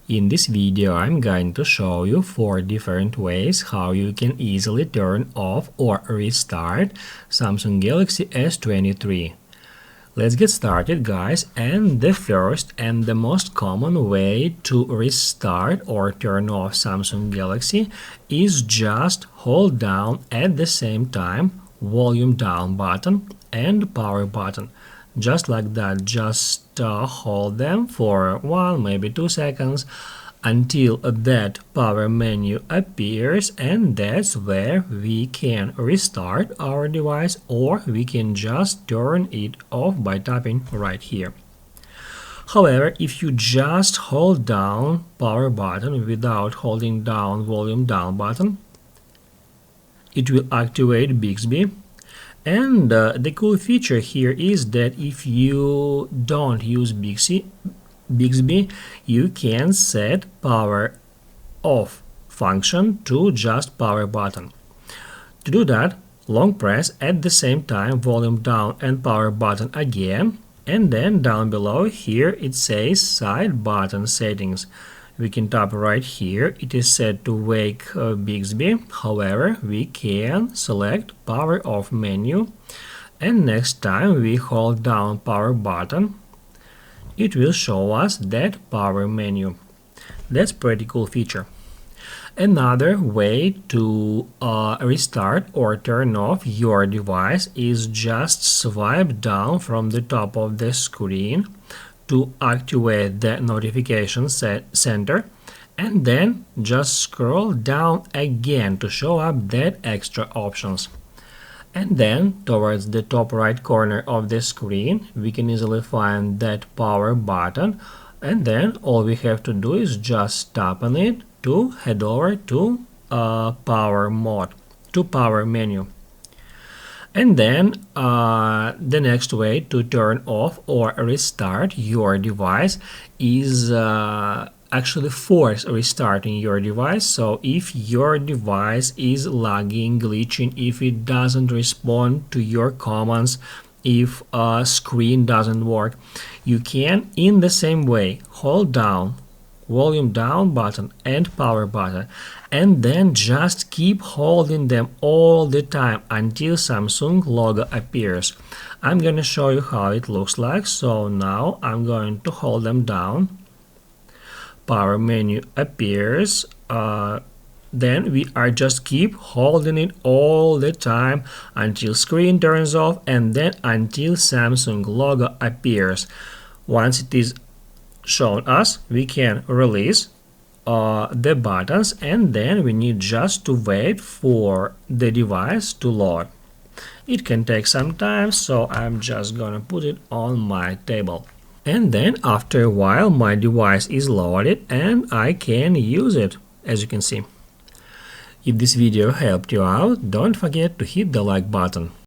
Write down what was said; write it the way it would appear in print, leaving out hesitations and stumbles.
In this video, I'm going to show you 4 different ways how you can easily turn off or restart Samsung Galaxy S23. Let's get started, guys, and the first and the most common way to restart or turn off Samsung Galaxy is just hold down at the same time volume down button and power button. Just like that, just hold them for 1, maybe 2 seconds until that power menu appears, and that's where we can restart our device, or we can just turn it off by tapping right here. However, if you just hold down power button without holding down volume down button, it will activate Bixby. And the cool feature here is that if you don't use Bixby, you can set power off function to just power button. To do that, long press at the same time volume down and power button again, and then down below here it says side button settings. We can tap right here. It is set to wake Bixby. However, we can select power off menu, and next time we hold down power button, it will show us that power menu. That's pretty cool feature. Another way to restart or turn off your device is just swipe down from the top of the screen to activate the notification center, and then just scroll down again to show up that extra options. And then towards the top right corner of the screen we can easily find that power button, and then all we have to do is just tap on it to head over to power mode, to power menu. And then the next way to turn off or restart your device is actually force restarting your device. So if your device is lagging, glitching, if it doesn't respond to your commands, if a screen doesn't work, you can, in the same way, hold down volume down button and power button, and then just keep holding them all the time until Samsung logo appears. I'm gonna show you how it looks like. So now I'm going to hold them down, power menu appears, then we are just keep holding it all the time until screen turns off, and then until Samsung logo appears. Once it is shown us, we can release the buttons, and then we need just to wait for the device to load. It can take some time, so I'm just gonna put it on my table. And then after a while my device is loaded and I can use it, as you can see. If this video helped you out, don't forget to hit the like button.